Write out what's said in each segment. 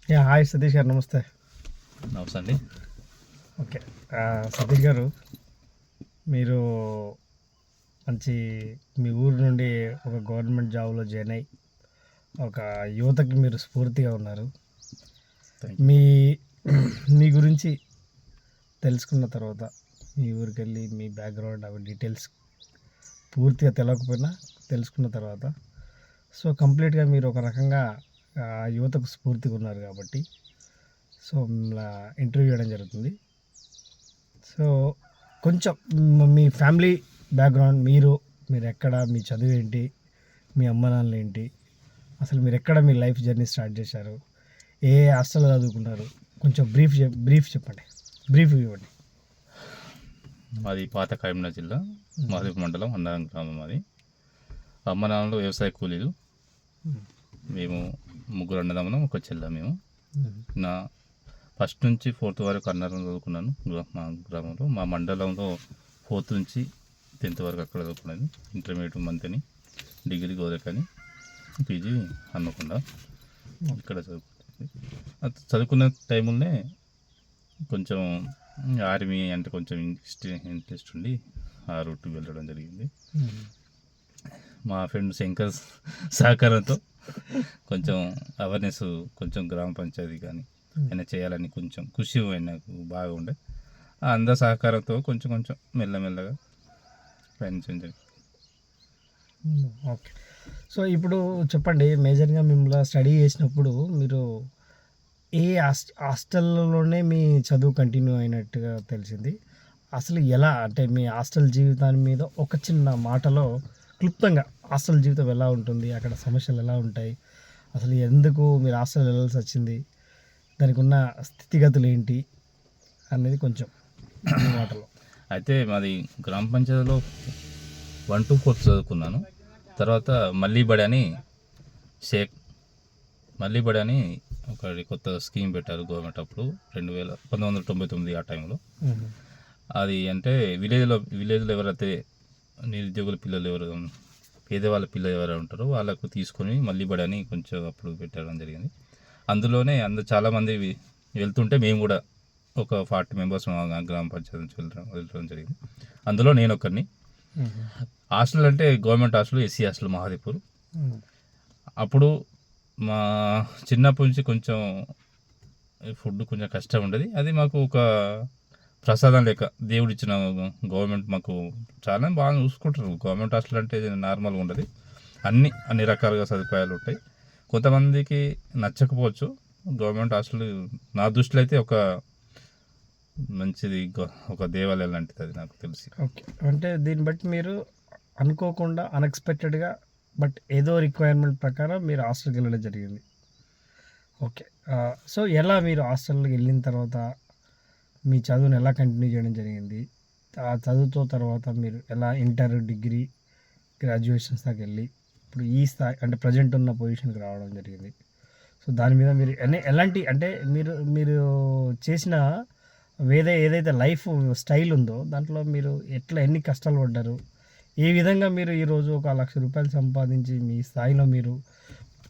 Hi Satish గారు, నమస్తే. నమస్తే అండి. ఓకే. సతీష్ గారు, మీరు మంచి మీ ఊరు నుండి ఒక గవర్నమెంట్ జాబ్లో జాయిన్ అయ్యి ఒక యువతకి మీరు స్ఫూర్తిగా ఉన్నారు. Thank you. మీ మీ గురించి తెలుసుకున్న తర్వాత మీ ఊరికి వెళ్ళి మీ బ్యాక్గ్రౌండ్ అవి డీటెయిల్స్ పూర్తిగా తెలియకపోయినా తెలుసుకున్న తర్వాత సో కంప్లీట్గా మీరు ఒక రకంగా యువతకు స్ఫూర్తిగా ఉన్నారు కాబట్టి సో ఇంటర్వ్యూ చేయడం జరుగుతుంది. సో కొంచెం మీ ఫ్యామిలీ బ్యాక్గ్రౌండ్, మీరు ఎక్కడ, మీ చదువు ఏంటి, మీ అమ్మ నాన్నలు ఏంటి, అసలు మీరు ఎక్కడ మీ లైఫ్ జర్నీ స్టార్ట్ చేశారు, ఏ హాస్టల్లో చదువుకున్నారు, కొంచెం బ్రీఫ్ చెప్పండి, బ్రీఫ్ ఇవ్వండి. మాది పాత కరీంనగర్ జిల్లా మాధవి మండలం అన్నరం గ్రామం. మాది అమ్మ నాన్నలు వ్యవసాయ కూలీలు. మేము ముగ్గురు అన్నదమ్ములం, ఒక చెల్ల. మేము నా ఫస్ట్ నుంచి 4th వరకు అన్నరం చదువుకున్నాను మా గ్రామంలో. మా మండలంలో 4th నుంచి 10th వరకు అక్కడ చదువుకున్నాను. ఇంటర్మీడియట్ మంతని, డిగ్రీ గోదకని, పీజీ హన్మకొండ ఇక్కడ చదువుకుంటుంది. చదువుకున్న టైంలోనే కొంచెం ఆర్మీ అంటే కొంచెం ఇంట్రెస్ట్ ఉండి ఆ రూట్కి వెళ్ళడం జరిగింది. మా ఫ్రెండ్ శంకర్ సహకారంతో కొంచెం అవేర్నెస్, కొంచెం గ్రామ పంచాయతీ కానీ ఆయన చేయాలని కొంచెం కృషి ఆయనకు బాగా ఉండే. అందరి సహకారంతో కొంచెం మెల్లమెల్లగా ప్రయాణించడం జరిగింది. ఓకే. సో ఇప్పుడు చెప్పండి, మేజర్గా మిమ్మల్ని స్టడీ చేసినప్పుడు మీరు ఏ హాస్టల్లోనే మీ చదువు కంటిన్యూ అయినట్టుగా తెలిసింది. అసలు ఎలా, అంటే మీ హాస్టల్ జీవితాన్ని మీద ఒక చిన్న మాటలో క్లుప్తంగా హాస్టల్ జీవితం ఎలా ఉంటుంది, అక్కడ సమస్యలు ఎలా ఉంటాయి, అసలు ఎందుకు మీరు హాస్టల్ వెళ్ళాల్సి వచ్చింది, దానికి ఉన్న స్థితిగతులు ఏంటి అనేది కొంచెం మీ మాటలో. అయితే మాది గ్రామ పంచాయతీలో 1 to 4 చదువుకున్నాను. తర్వాత మల్లీబడి అని ఒకటి కొత్త స్కీమ్ పెట్టారు గవర్నమెంట్ అప్పుడు 1999 ఆ టైంలో. అది అంటే విలేజ్లో ఎవరైతే నిరుద్యోగుల పిల్లలు పేదవాళ్ళ పిల్లలు ఎవరైనా ఉంటారో వాళ్ళకు తీసుకొని మల్లీబడి అని కొంచెం అప్పుడు పెట్టడం జరిగింది. అందులోనే చాలామంది వెళ్తుంటే మేము కూడా ఒక 40 మెంబర్స్ గ్రామ పంచాయతీ నుంచి వెళ్ళడం జరిగింది. అందులో నేను ఒకరిని. హాస్టల్ అంటే government hostel, SC hostel Mahadevpur. అప్పుడు మా చిన్నప్పటి నుంచి కొంచెం ఫుడ్ కొంచెం కష్టం ఉండేది. అది మాకు ఒక ప్రసాదం లేక దేవుడు ఇచ్చిన గవర్నమెంట్ మాకు చాలా బాగా చూసుకుంటారు. గవర్నమెంట్ హాస్టల్ అంటే నార్మల్గా ఉండదు, అన్ని రకాలుగా సదుపాయాలు ఉంటాయి. కొంతమందికి నచ్చకపోవచ్చు. గవర్నమెంట్ హాస్టల్ నా దృష్టిలో అయితే ఒక మంచిది, ఒక దేవాలయం లాంటిది అది నాకు తెలిసి. ఓకే. అంటే దీన్ని బట్టి మీరు అనుకోకుండా అన్ఎక్స్పెక్టెడ్గా బట్ ఏదో రిక్వైర్మెంట్ ప్రకారం మీరు హాస్టల్కి వెళ్ళడం జరిగింది. ఓకే. సో ఎలా మీరు హాస్టల్కి వెళ్ళిన తర్వాత మీ చదువుని ఎలా కంటిన్యూ చేయడం జరిగింది, ఆ చదువుతో తర్వాత మీరు ఎలా ఇంటర్, డిగ్రీ, గ్రాడ్యుయేషన్స్ దాకా వెళ్ళి ఇప్పుడు ఈ స్థాయి అంటే ప్రజెంట్ ఉన్న పొజిషన్కి రావడం జరిగింది. సో దాని మీద మీరు ఎలాంటి, అంటే మీరు చేసిన ఏదైతే లైఫ్ స్టైల్ ఉందో దాంట్లో మీరు ఎన్ని కష్టాలు పడ్డారు, ఏ విధంగా మీరు ఈరోజు ఒక 1,00,000 రూపాయలు సంపాదించి మీ స్థాయిలో మీరు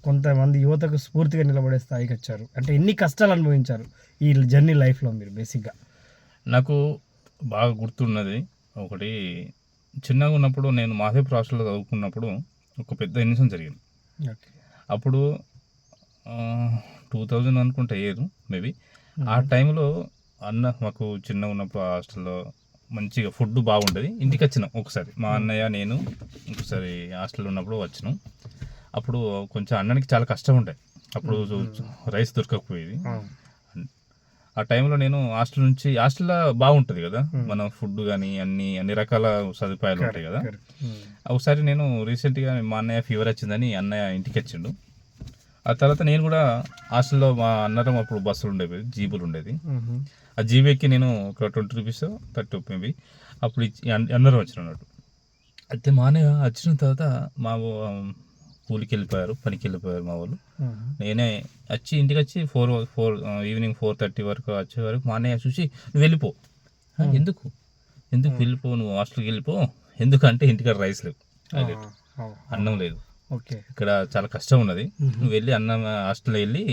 కొంతమంది యువతకు స్ఫూర్తిగా నిలబడే స్థాయికి వచ్చారు, అంటే ఎన్ని కష్టాలు అనుభవించారు ఈ జర్నీ లైఫ్లో మీరు బేసిక్గా. నాకు బాగా గుర్తున్నది ఒకటి. చిన్నగా ఉన్నప్పుడు నేను మాధేపూర్ హాస్టల్లో చదువుకున్నప్పుడు ఒక పెద్ద ఇన్సిడెంట్ జరిగింది. ఓకే. అప్పుడు 2000 అనుకుంటే ఏదు మేబీ. ఆ టైంలో మాకు చిన్నగా ఉన్నప్పుడు ఆ హాస్టల్లో మంచిగా ఫుడ్ బాగుండేది. ఇంటికి వచ్చినాం ఒకసారి, మా అన్నయ్య నేను ఒకసారి హాస్టల్లో ఉన్నప్పుడు వచ్చినాం. అప్పుడు కొంచెం అన్నానికి చాలా కష్టం ఉండే. అప్పుడు రైస్ దొరకకపోయేది. ఆ టైంలో నేను హాస్టల్లో బాగుంటుంది కదా మన ఫుడ్ కానీ అన్ని రకాల సదుపాయాలు ఉంటాయి కదా. ఒకసారి నేను రీసెంట్గా మా అన్నయ్య ఫీవర్ వచ్చిందని అన్నయ్య ఇంటికి వచ్చిండు. ఆ తర్వాత నేను కూడా హాస్టల్లో మా అన్నరం అప్పుడు బస్సులు ఉండేవి, జీబులు ఉండేది. ఆ జీబు ఎక్కి నేను ఒక 20 రూపీస్ 30 మేబీ అప్పుడు అన్నరం వచ్చిన అన్నట్టు. అయితే మా అన్నయ్య వచ్చిన తర్వాత మా కూలికి వెళ్ళిపోయారు, పనికి వెళ్ళిపోయారు మా వాళ్ళు. నేనే ఇంటికి వచ్చి ఈవినింగ్ 4:30 వరకు వచ్చే వరకు మా అన్నయ్య చూసి నువ్వు వెళ్ళిపో. ఎందుకు వెళ్ళిపో, నువ్వు హాస్టల్కి వెళ్ళిపో. ఎందుకంటే ఇంటికాడ రైస్ లేవు, అన్నం లేదు, ఓకే. ఇక్కడ చాలా కష్టం ఉన్నది, నువ్వు వెళ్ళి హాస్టల్లో వెళ్ళి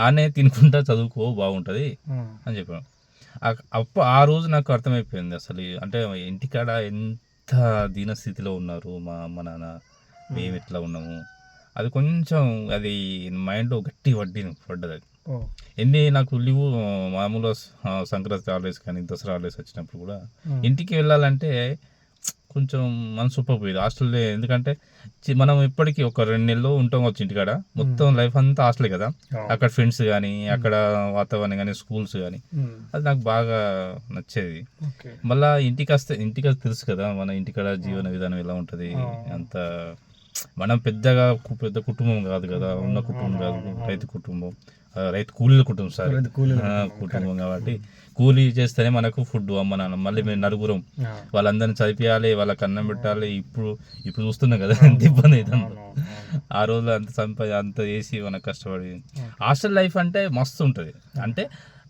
ఆనే తినుకుంటా చదువుకో బాగుంటుంది అని చెప్పాను. ఆ రోజు నాకు అర్థమైపోయింది అసలు అంటే ఇంటికాడ ఎంత దీనస్థితిలో ఉన్నారు మా అమ్మ నాన్న, మేము ఎట్లా ఉన్నాము. అది కొంచెం అది మైండ్లో గట్టి పడ్డది అది. నాకు లీవ్ మామూలుగా సంక్రాంతి హాలిడేస్ కానీ దసరా హాలిడేస్ వచ్చినప్పుడు కూడా ఇంటికి వెళ్ళాలంటే కొంచెం మనసు ఒప్పకపోయేది హాస్టల్లో. ఎందుకంటే మనం ఇప్పటికీ ఒక 2 నెలలు ఉంటాం వచ్చి ఇంటికాడ, మొత్తం లైఫ్ అంతా హాస్టలే కదా. అక్కడ ఫ్రెండ్స్ కానీ అక్కడ వాతావరణం కానీ స్కూల్స్ కానీ అది నాకు బాగా నచ్చేది. మళ్ళీ ఇంటికి వస్తే తెలుసు కదా మన ఇంటికాడ జీవన విధానం ఎలా ఉంటుంది. అంత మనం పెద్ద కుటుంబం కాదు కదా, ఉన్న కుటుంబం కాదు, రైతు కూలీల కుటుంబం కుటుంబం కాబట్టి కూలీ చేస్తేనే మనకు ఫుడ్ అమ్మ నాన్న, మళ్ళీ మేము నలుగురం వాళ్ళందరినీ చదివియాలి, వాళ్ళకి అన్నం పెట్టాలి. ఇప్పుడు చూస్తున్నాం కదా ఎంత ఇబ్బంది అవుతుంది. ఆ రోజులో అంత చేసి మనకు కష్టపడి హాస్టల్ లైఫ్ అంటే మస్తు ఉంటుంది. అంటే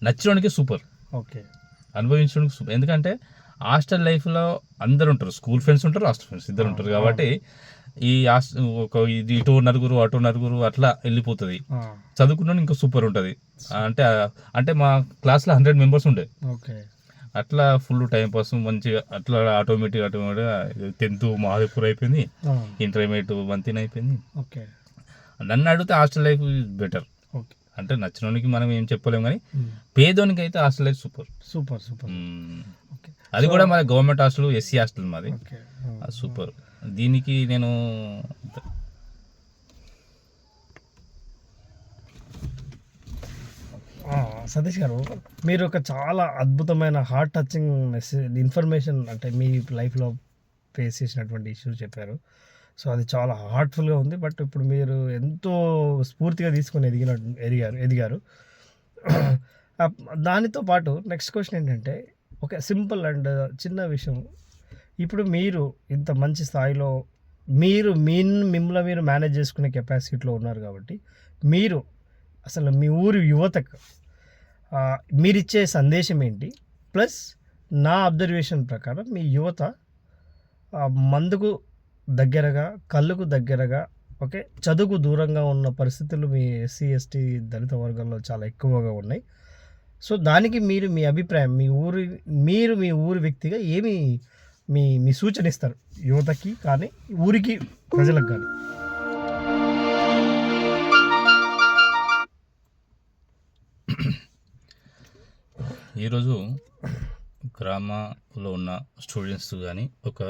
నచ్చడానికి సూపర్, అనుభవించడానికి సూపర్. ఎందుకంటే హాస్టల్ లైఫ్లో అందరు ఉంటారు, స్కూల్ ఫ్రెండ్స్ ఉంటారు, హాస్టల్ ఫ్రెండ్స్ ఇద్దరు ఉంటారు. కాబట్టి ఈ ఇది ఇటు నలుగురు అటు నలుగురు అట్లా వెళ్ళిపోతుంది. చదువుకున్నా ఇంకా సూపర్ ఉంటుంది. అంటే మా క్లాస్లో 100 మెంబర్స్ ఉండే, అట్లా ఫుల్ టైం పాస్ మంచిగా అట్లా ఆటోమేటిక్గా 10th మహాదేవ్పూర్ అయిపోయింది, ఇంటర్మీడియట్ మంతిన్ అయిపోయింది. నన్ను అడిగితే హాస్టల్ లైఫ్ బెటర్. అంటే నచ్చినోనికి మనం ఏం చెప్పలేము కానీ పేదోనికి అయితే హాస్టల్ లైఫ్ సూపర్. అది కూడా మాది గవర్నమెంట్ హాస్టల్, SC హాస్టల్ మాది, సూపర్. దీనికి నేను సతీష్ గారు, మీరు ఒక చాలా అద్భుతమైన హార్ట్ టచింగ్ ఇన్ఫర్మేషన్ అంటే మీ లైఫ్లో ఫేస్ చేసినటువంటి ఇష్యూస్ చెప్పారు. సో అది చాలా హార్ట్ఫుల్గా ఉంది. బట్ ఇప్పుడు మీరు ఎంతో స్ఫూర్తిగా తీసుకొని ఎదిగారు. దానితో పాటు నెక్స్ట్ క్వశ్చన్ ఏంటంటే, ఒక సింపుల్ అండ్ చిన్న విషయం. ఇప్పుడు మీరు ఇంత మంచి స్థాయిలో మిమ్మల్ని మీరు మేనేజ్ చేసుకునే కెపాసిటీలో ఉన్నారు కాబట్టి, మీరు అసలు మీ ఊరి యువతకు మీరిచ్చే సందేశం ఏంటి? ప్లస్ నా అబ్జర్వేషన్ ప్రకారం మీ యువత మందుకు దగ్గరగా, కళ్ళకు దగ్గరగా, చదువుకు దూరంగా ఉన్న పరిస్థితులు మీ SC ST దళిత వర్గాల్లో చాలా ఎక్కువగా ఉన్నాయి. సో దానికి మీరు మీ అభిప్రాయం, మీ ఊరి వ్యక్తిగా ఏమి మీ సూచన ఇస్తారు యువతకి కానీ ఊరికి ప్రజలకు కానీ? ఈరోజు గ్రామంలో ఉన్న స్టూడెంట్స్ కానీ ఒక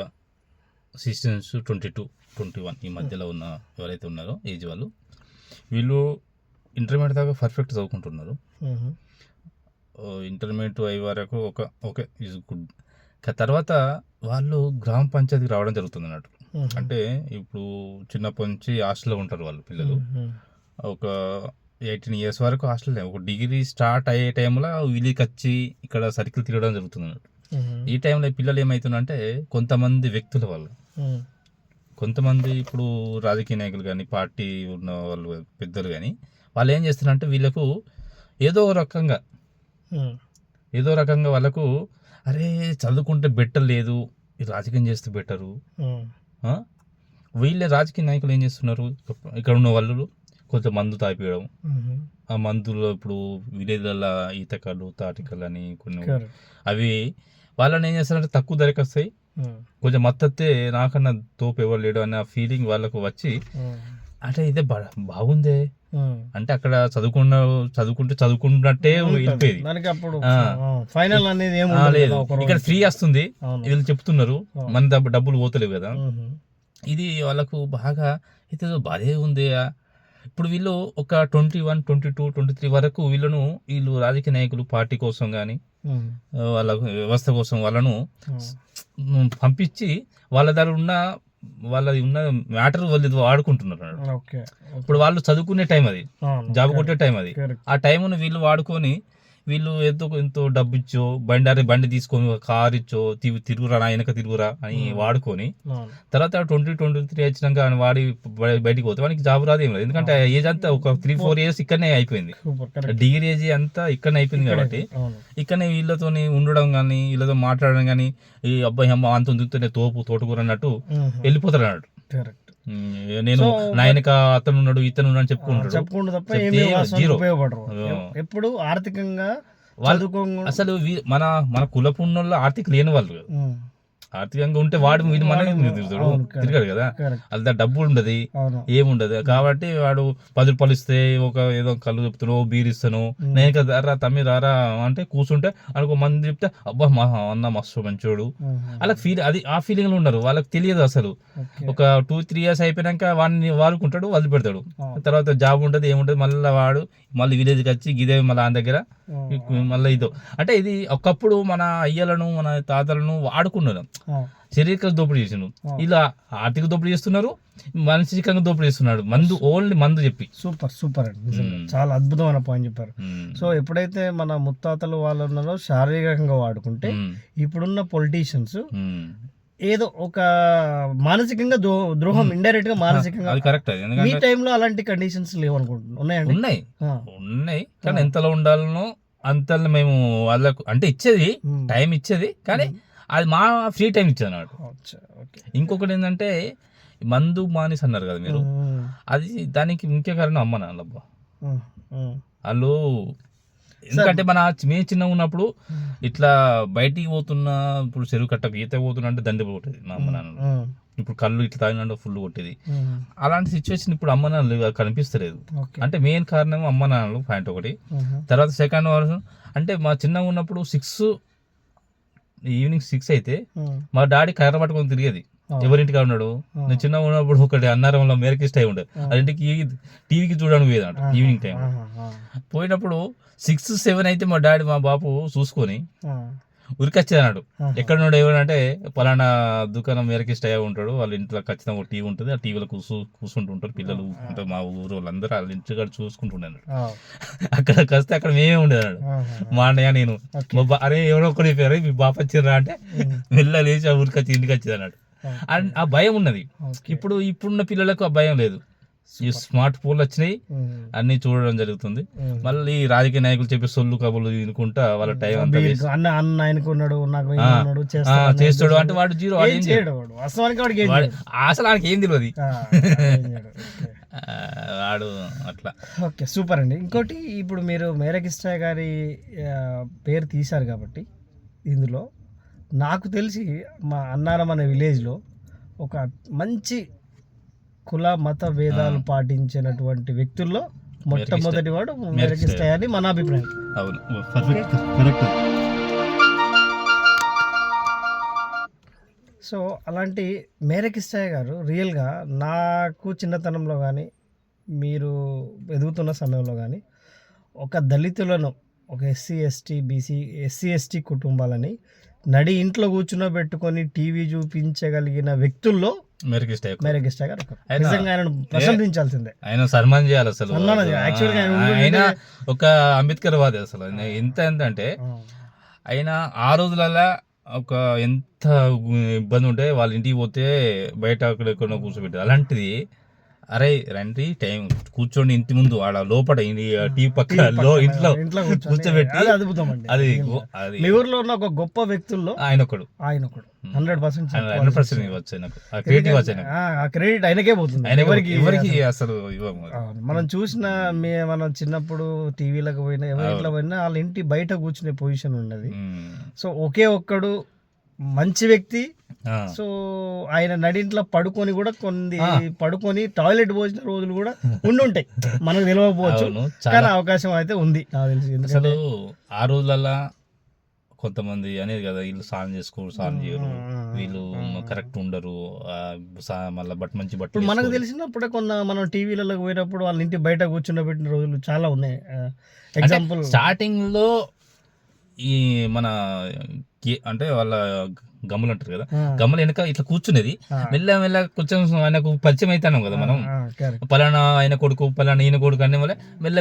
16 to 22-21 ఈ మధ్యలో ఉన్న ఎవరైతే ఉన్నారో ఏజ్ వీళ్ళు ఇంటర్మీడియట్ దాకా పర్ఫెక్ట్ చదువుకుంటున్నారు. ఇంటర్మీడియట్ అయ్యే వరకు ఓకే ఈజ్ గుడ్. తర్వాత వాళ్ళు గ్రామ పంచాయతీకి రావడం జరుగుతుంది అన్నట్టు. అంటే ఇప్పుడు చిన్నప్పటి నుంచి హాస్టల్లో ఉంటారు వాళ్ళు పిల్లలు. ఒక 18 years వరకు హాస్టల్, ఒక డిగ్రీ స్టార్ట్ అయ్యే టైంలో వీళ్ళకి వచ్చి ఇక్కడ సర్కిల్ తిరగడం జరుగుతుంది అన్నట్టు. ఈ టైంలో పిల్లలు ఏమవుతుందంటే కొంతమంది వ్యక్తుల వాళ్ళు, కొంతమంది ఇప్పుడు రాజకీయ నాయకులు కానీ పార్టీ ఉన్న వాళ్ళు పెద్దలు కానీ వాళ్ళు ఏం చేస్తున్నారంటే వీళ్ళకు ఏదో రకంగా వాళ్ళకు అరే చదువుకుంటే బెటర్ లేదు, రాజకీయం చేస్తే బెటరు. వీళ్ళే రాజకీయ నాయకులు ఏం చేస్తున్నారు, ఇక్కడ ఉన్న వాళ్ళు కొంచెం మందు తాగిపోయడం. ఆ మందులో ఇప్పుడు విలేజ్లలో ఈతకాలు, తాటికలు అని కొన్ని అవి వాళ్ళని ఏం చేస్తారంటే తక్కువ ధరకు వస్తాయి, కొంచెం మత్తతే నాకన్నా తోపు ఎవరు లేడు అనే ఫీలింగ్ వాళ్ళకు వచ్చి అంటే ఇదే బాగుందే అంటే అక్కడ చదువుకుంటున్నట్టే వెళ్ళిపోయేది. లేదు ఇక్కడ ఫ్రీ వస్తుంది వీళ్ళు చెప్తున్నారు, మన డబ్బులు పోతలేవు కదా. ఇది వాళ్ళకు బాగా అయితే బాధే ఉంది. ఇప్పుడు వీళ్ళు ఒక 21, 22, 23 వరకు వీళ్ళు రాజకీయ నాయకులు పార్టీ కోసం కానీ వాళ్ళ వ్యవస్థ కోసం వాళ్ళను పంపించి వాళ్ళది ఉన్న మ్యాటర్ వాళ్ళు వాడుకుంటున్నారు. ఇప్పుడు వాళ్ళు చదువుకునే టైం అది, జాబ్ కొట్టే టైం అది. ఆ టైంను వీళ్ళు వాడుకొని వీళ్ళు ఎంతో డబ్బు ఇచ్చో బండి తీసుకొని కార్ ఇచ్చో తిరుగురా వెనక తిరుగురా అని వాడుకొని తర్వాత 20-23 వచ్చినాక వాడి బయటికి పోతే వానికి జాబ్ రాదు ఏం లేదు. ఎందుకంటే ఏజ్ అంతా ఒక 3-4 years ఇక్కడనే అయిపోయింది, డిగ్రీ ఏజ్ అంతా ఇక్కడనే అయిపోయింది. కాబట్టి ఇక్కడనే వీళ్ళతో ఉండడం కానీ వీళ్ళతో మాట్లాడడం కానీ ఈ అబ్బాయి అమ్మ అంత ఉందితోనే తోటకూర అన్నట్టు వెళ్ళిపోతారు అన్నట్టు. నేను So, నాయనక అతను ఉన్నాడు ఇతను ఉన్నాడు అని చెప్పుకుంటాడు. చెప్పుకుంటూ తప్ప చెప్తే ఏమీ వాస్తవానికి జీరో. ఉపయోగపడరు. ఆ. ఎప్పుడు ఆర్థికంగా వాళ్ళు చదువుకోకుండా అసలు మన మన కులపు ఉన్నోళ్ళు ఆర్థిక లేని వాళ్ళు కదా. ఆర్థికంగా ఉంటే వాడు వీడు మనకి తిరుగుతాడు, అవును, correct. తిరగాడు కదా. కరెక్ట్. అది డబ్బు ఉండదు, అవును. ఏముండదు. కాబట్టి వాడు 10 రూపాయలు ఇస్తే ఒక ఏదో కళ్ళు చెప్తాను, బీర్ ఇస్తాను, నేను కదా రా తమ్మి రారా అంటే కూర్చుంటే అనుకో మంది చెప్తే అబ్బా మా అన్న మస్తు మంచోడు అలా ఫీల్, అది ఆ ఫీలింగ్ లో ఉన్నారు. వాళ్ళకి తెలియదు అసలు. ఒక 2-3 ఇయర్స్ అయిపోయినాక వాడిని వాడుకుంటాడు, వదిలిపెడతాడు. తర్వాత జాబ్ ఉంటుంది, ఏముంటది, మళ్ళీ వాడు మళ్ళీ విలేజ్కి వచ్చి గిదే మళ్ళీ ఆయన దగ్గర మళ్ళీ ఇదో. అంటే ఇది ఒకప్పుడు మన అయ్యలను మన తాతలను వాడుకున్నారు, శారీరక దోపిడీ చేసిండు. ఇలా ఆర్థిక దోపిడీ చేస్తున్నారు, మానసికంగా దోపిడీ చేస్తున్నాడు. మందు, ఓన్లీ మందు చెప్పి. సూపర్ సూపర్ అండి, నిజంగా చాలా అద్భుతమైన పాయింట్ చెప్పారు. సో ఎప్పుడైతే మన ముత్తాతలు వాళ్ళు ఉన్నారో శారీరకంగా వాడుకుంటే, ఇప్పుడున్న పొలిటీషియన్స్ ఏదో ఒక మానసికంగా ద్రోహం, ఇండైరెక్ట్ గా మానసికంగా. అది కరెక్ట్. ఈ టైంలో అలాంటి కండిషన్స్ లేవు అనుకుంటున్నాను. ఉన్నాయండి? ఉన్నాయి కానీ ఎంతలో ఉండాలనో అంతలో మేము వాళ్ళకు అంటే ఇచ్చేది టైం ఇచ్చేది, కానీ అది మా ఫ్రీ టైం ఇచ్చేది అన్నమాట. ఇంకొకటి ఏంటంటే మందు మానేసి అన్నారు కదా మీరు, అది దానికి ముఖ్య కారణం అమ్మ నాన్నబ్బా. వాళ్ళు ఎందుకంటే మేము చిన్నగా ఉన్నప్పుడు ఇట్లా బయటికి పోతున్నా, ఇప్పుడు చెరువు కట్టకు ఈత పోతున్నా అంటే దండి కొట్టేది మా అమ్మ నాన్న. ఇప్పుడు కళ్ళు ఇట్లా తాగినా ఫుల్ కొట్టేది. అలాంటి సిచ్యువేషన్ ఇప్పుడు అమ్మ నాన్నలు కనిపిస్తలేదు. అంటే మెయిన్ కారణం అమ్మ నాన్నలు పాయింట్ ఒకటి. తర్వాత సెకండ్ వర్షన్ అంటే మా చిన్నగా ఉన్నప్పుడు ఈవినింగ్ 6 అయితే మా డాడీ కర్ర పట్టుకొని తిరిగేది. ఎవరింటికి ఉన్నాడు, నేను చిన్నగా ఉన్నప్పుడు ఒకటి అన్నారంలో మేరకి స్టై ఉండేది, అదింటికి టీవీకి చూడడానికి పోయేదంట ఈవినింగ్ టైం. పోయినప్పుడు 6-7 అయితే మా డాడీ మా బాపు చూసుకొని ఉరికొచ్చేదన్నాడు. ఎక్కడ ఉన్నాడు ఎవరంటే పలానా దుకాణం మేరకి స్టే ఉంటాడు, వాళ్ళ ఇంట్లో ఖచ్చితంగా ఒక టీవీ ఉంటుంది, ఆ టీవీలో కూర్చుంటూ ఉంటారు పిల్లలు, మా ఊరు వాళ్ళందరూ వాళ్ళ ఇంటి కాడ చూసుకుంటున్నాడు. అక్కడ వస్తే అక్కడ మేమే ఉండేదాడు మా అన్నయ్య నేను. అరే ఎవరో ఒకటి చెప్పారు మీ బాప వచ్చిర్రా అంటే మెల్ల లేచి ఆ ఊరికి ఇంటికి వచ్చేది అన్నాడు. ఆ భయం ఉన్నది. ఇప్పుడున్న పిల్లలకు ఆ భయం లేదు. ఈ స్మార్ట్ ఫోన్లు వచ్చినాయి, అన్ని చూడడం జరుగుతుంది. మళ్ళీ రాజకీయ నాయకులు చెప్పే సొల్లు కబుర్లు వినుకుంటా వాళ్ళ టైం అంతా చేస్తాడు అంటే వాడు జీరో. అసలు వాడికి ఏం తెలియదు వాడు అట్లా. ఓకే, సూపర్ అండి. ఇంకోటి, ఇప్పుడు మీరు మేరకిస్టా గారి పేరు తీశారు కాబట్టి ఇందులో నాకు తెలిసి మా అన్నారం అనే విలేజ్లో ఒక మంచి కుల మత భేదాలు పాటించినటువంటి వ్యక్తుల్లో మొట్టమొదటి వాడు మేరకిస్టా అని మన అభిప్రాయం. సో అలాంటి మేరకిస్టా గారు రియల్గా నాకు చిన్నతనంలో కానీ మీరు ఎదుగుతున్న సమయంలో కానీ ఒక దళితులను, ఒక ఎస్సీ ఎస్టీ కుటుంబాలని నడి ఇంట్లో కూర్చున్నబెట్టుకొని టీవీ చూపించగలిగిన వ్యక్తుల్లో మేరకిస్టా గారు నిజంగా ఆయనను ప్రశంసించాల్సిందే. ఆయన సన్మానం చేయాలి అసలు. ఆయన ఒక అంబేద్కర్ వాది అసలు. ఎంత అంటే ఆయన ఆ రోజులలో ఒక ఎంత ఇబ్బంది ఉంటే వాళ్ళ ఇంటికి పోతే బయట అక్కడ ఎక్కడ కూర్చోబెట్టారు. అలాంటిది అరే రండి టైం కూర్చోండి ఇంటి ముందు ఆడ లోపల టీవీ పక్క ఇంట్లో కూర్చోబెట్టి, అది మీ ఊర్లో ఉన్న ఒక గొప్ప వ్యక్తుల్లో ఆయన ఒకడు 100% ఇవ్వచ్చు. ఆ క్రెడిట్ ఆయనకే పోతుంది, ఎవరికి అసలు ఇవ్వము. మనం చూసిన మనం చిన్నప్పుడు టీవీలకు పోయినా ఎవరి ఇంట్లో పోయినా వాళ్ళ ఇంటి బయట కూర్చునే పొజిషన్ ఉన్నది. సో ఒకే ఒక్కడు మంచి వ్యక్తి. సో ఆయన నడింట్లో పడుకొని కూడా పడుకొని టాయిలెట్ పోసిన రోజులు కూడా ఉండుంటాయి, మనకు తెలియకపోవచ్చు, కానీ అవకాశం అయితే ఉంది నాకు తెలిసి. అసలు ఆ రోజులలో కొంతమంది అనేది కదా, వీళ్ళు స్నానం చేసుకోరు, స్నానం చేయరు, వీళ్ళు కరెక్ట్ ఉండరు, మళ్ళీ మంచి బట్టలు. మనకు తెలిసినప్పుడే మనం టీవీలలో పోయినప్పుడు వాళ్ళ ఇంటి బయట కూర్చుండబెట్టిన రోజులు చాలా ఉన్నాయి. ఎగ్జాంపుల్ స్టార్టింగ్ లో ఈ మన అంటే వాళ్ళ గమ్ములు అంటారు కదా, గమ్ములు వెనక ఇట్లా కూర్చునేది. మెల్ల కొంచెం ఆయనకు పరిచయం అవుతాను కదా మనం, పలానా ఆయన కొడుకు పలానా ఈయన కొడుకు అనే వల్ల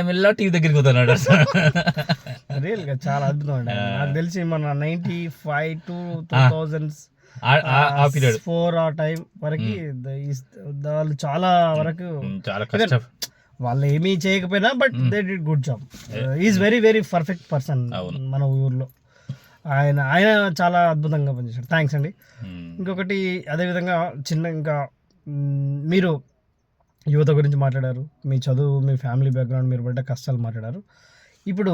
మెల్ల టీవీ దగ్గరికి పోతున్నాడు. రియల్ గా చాలా అద్భుతం అండి. నాకు తెలిసి మన 95 to 2004 ఆ టైం వరకు వాళ్ళు చాలా వరకు కష్టం. వాళ్ళు ఏమీ చేయకపోయినా but they did good job. Is very very perfect person మన ఊర్లో. ఆయన చాలా అద్భుతంగా పనిచేశాడు. థ్యాంక్స్ అండి. ఇంకొకటి అదేవిధంగా ఇంకా మీరు యువత గురించి మాట్లాడారు, మీ చదువు, మీ ఫ్యామిలీ బ్యాక్గ్రౌండ్, మీరు పడ్డ కష్టాలు మాట్లాడారు. ఇప్పుడు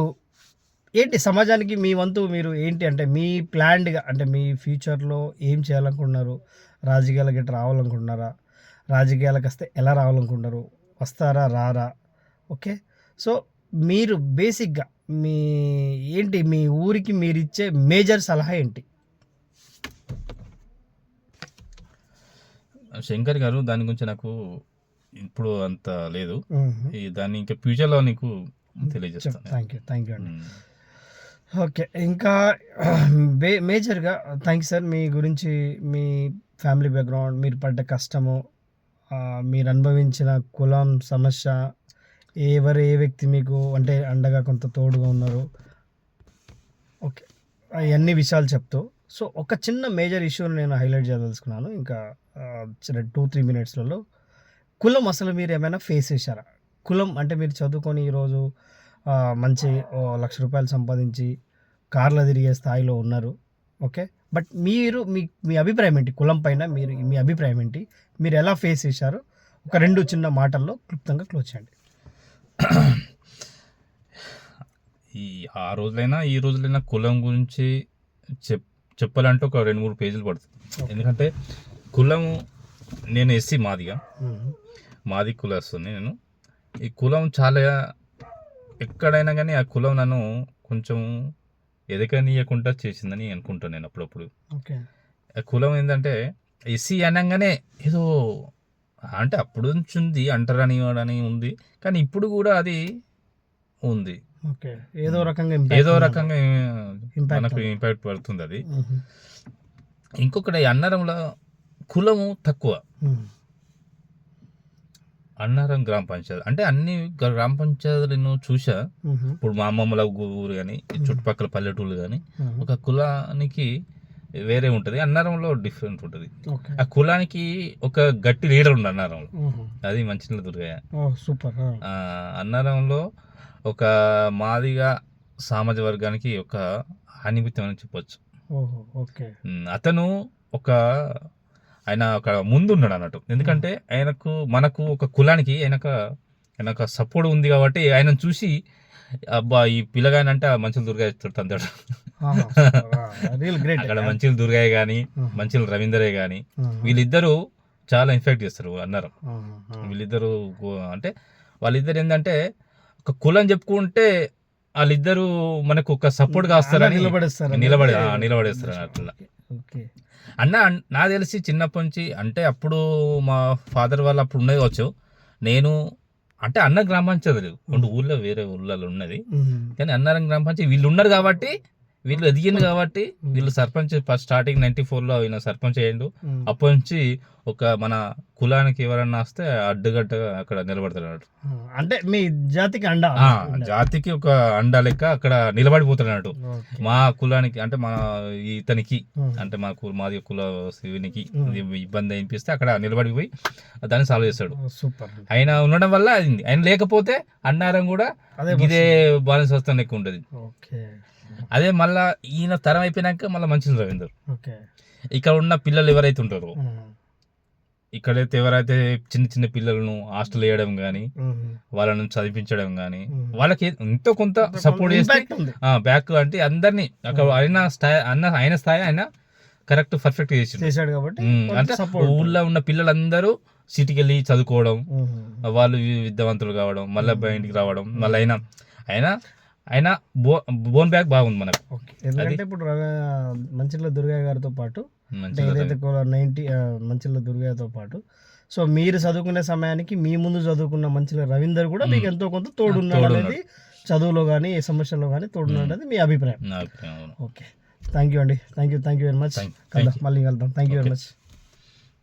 ఏంటి సమాజానికి మీ వంతు మీరు ఏంటి అంటే మీ ప్లాన్డ్గా అంటే మీ ఫ్యూచర్లో ఏం చేయాలనుకుంటున్నారు? రాజకీయాలకు గట్రా రావాలనుకుంటున్నారా? రాజకీయాలకు వస్తే ఎలా రావాలనుకుంటున్నారు? వస్తారా రారా? ఓకే. సో మీరు బేసిక్గా మీ ఏంటి మీ ఊరికి మీరు ఇచ్చే మేజర్ సలహా ఏంటి? శంకర్ గారు దాని గురించి నాకు ఇప్పుడు అంత లేదు. దాన్ని ఇంకా ఫ్యూచర్లో నీకు తెలియజేస్తాను. థ్యాంక్ యూ అండి. ఓకే. ఇంకా మేజర్గా థ్యాంక్ యూ సార్. మీ గురించి మీ ఫ్యామిలీ బ్యాక్గ్రౌండ్, మీరు పడ్డ కష్టము, మీరు అనుభవించిన కులం సమస్య, ఏ వ్యక్తి మీకు అంటే అండగా కొంత తోడుగా ఉన్నారు, ఓకే, అవన్నీ విషయాలు చెప్తూ సో ఒక చిన్న మేజర్ ఇష్యూని నేను హైలైట్ చేయదలుచుకున్నాను. ఇంకా 2-3 మినిట్స్లలో కులం అసలు మీరు ఏమైనా ఫేస్ చేశారా? కులం అంటే మీరు చదువుకొని ఈరోజు మంచి ₹1,00,000 సంపాదించి కార్లో తిరిగే స్థాయిలో ఉన్నారు, ఓకే. బట్ మీరు మీ అభిప్రాయం ఏంటి కులం పైన? మీ అభిప్రాయం ఏంటి? మీరు ఎలా ఫేస్ చేశారు? ఒక 2 చిన్న మాటల్లో క్లుప్తంగా క్లోజ్ చేయండి. ఆ రోజులైనా ఈ రోజులైనా కులం గురించి చెప్పాలంటే ఒక 2-3 పేజీలు పడుతుంది. ఎందుకంటే కులం, నేను ఎస్సీ మాది కులస్తుంది. నేను ఈ కులం చాలా ఎక్కడైనా కానీ ఆ కులం నన్ను కొంచెం ఎదగనీయకుండా చేసిందని అనుకుంటాను నేను అప్పుడప్పుడు. ఆ కులం ఏంటంటే ఎస్సీ అనగానే ఏదో అంటే అప్పుడు నుంచి ఉంది, అంటరని ఉంది, కానీ ఇప్పుడు కూడా అది ఉంది. ఏదో రకంగా మనకు ఇంపాక్ట్ పడుతుంది అది. ఇంకొకటి అన్నారంలో కులము తక్కువ. అన్నారం గ్రామ పంచాయతీ అంటే అన్ని గ్రామ పంచాయతీలు నేను చూసా. ఇప్పుడు మా అమ్మమ్మల ఊరు కానీ చుట్టుపక్కల పల్లెటూళ్ళు కానీ ఒక కులానికి వేరే ఉంటుంది, అన్నారంలో డిఫరెంట్ ఉంటుంది. ఆ కులానికి ఒక గట్టి లీడర్ ఉంది అన్నారంలో, అది మంచినీళ్ళ దుర్గయ్య. సూపర్. అన్నారంలో ఒక మాదిగా సామాజిక వర్గానికి ఒక ఆనిమిత్యం అని చెప్పొచ్చు. అతను ఆయన ఒక ముందున్నాడు అన్నట్టు. ఎందుకంటే మనకు ఒక కులానికి ఆయనకు సపోర్ట్ ఉంది కాబట్టి ఆయనను చూసి అబ్బా ఈ పిల్లగానంటే మంచిల దుర్గయ్య తంతాడు. అక్కడ మంచిల దుర్గయ్య కానీ మంచిల రవీందరే కానీ వీళ్ళిద్దరూ చాలా ఇంపాక్ట్ చేస్తారు అన్నారు. వీళ్ళిద్దరూ అంటే వాళ్ళిద్దరు ఏంటంటే ఒక కులం చెప్పుకుంటే వాళ్ళిద్దరూ మనకు ఒక సపోర్ట్ గా వస్తారని నిలబడేస్తారు అట్లా. అన్న నాకు తెలిసి చిన్నప్పటి నుంచి అంటే అప్పుడు మా ఫాదర్ వాళ్ళు అప్పుడు ఉన్నది వచ్చు. నేను అంటే అన్న గ్రామ పంచాయతీ లేదు, ఊళ్ళో వేరే ఊళ్ళలో ఉన్నది, కానీ అన్నారం గ్రామ పంచాయతీ వీళ్ళు ఉన్నారు కాబట్టి, వీళ్ళు ఎదిగింది కాబట్టి, వీళ్ళు సర్పంచ్ ఫస్ట్ స్టార్టింగ్ 94లో ఆయన సర్పంచ్ అయ్యిండు. అప్పటి నుంచి ఒక మన కులానికి ఎవరన్నా వస్తే అడ్డుగట్టగా అక్కడ నిలబడతాడు. అంటే మీ జాతికి జాతికి ఒక అండ లెక్క అక్కడ నిలబడిపోతాడు. మా కులానికి అంటే మా ఇతనికి అంటే మాది కుల శివునికి ఇబ్బంది అనిపిస్తే అక్కడ నిలబడిపోయి దాన్ని సాల్వ్ చేస్తాడు. ఆయన ఉండడం వల్ల అయింది. ఆయన లేకపోతే అన్నారం కూడా ఇదే బాలన్స్ వస్తాను లెక్క ఉంటుంది. అదే మళ్ళా ఈయన తరం అయిపోయినాక మళ్ళీ మంచి రవీందర్ ఇక్కడ ఉన్న పిల్లలు ఎవరైతే ఉంటారో, ఇక్కడైతే ఎవరైతే చిన్న చిన్న పిల్లలను హాస్టల్ వేయడం కానీ వాళ్ళను చదివించడం కానీ వాళ్ళకి ఎంతో కొంత సపోర్ట్ చేస్తే బ్యాక్ అంటే అందరినీ అక్కడ ఆయన స్థాయి ఆయన కరెక్ట్ పర్ఫెక్ట్ చేసాడు కాబట్టి అంటే ఊళ్ళో ఉన్న పిల్లలందరూ సిటీకి వెళ్ళి చదువుకోవడం, వాళ్ళు విద్యావంతులు కావడం, మళ్ళీ బయటికి రావడం, మళ్ళీ ఆయన బోన్ బ్యాక్ బాగుంది మనకు. ఎందుకంటే ఇప్పుడు మంచిర్ల దుర్గయ్య గారితో పాటు ఏదైతే 90 మంచిర్ల దుర్గయ్యతో పాటు సో మీరు చదువుకునే సమయానికి మీ ముందు చదువుకున్న మంచిర్ల రవీందర్ కూడా మీకు ఎంతో కొంత తోడున్నాడు అనేది, చదువులో కానీ ఏ సమస్యలో కానీ తోడున్నాడు అనేది మీ అభిప్రాయం. ఓకే, థ్యాంక్ యూ అండి. Thank you very much. మళ్ళీ కలుద్దాం. Thank you very much.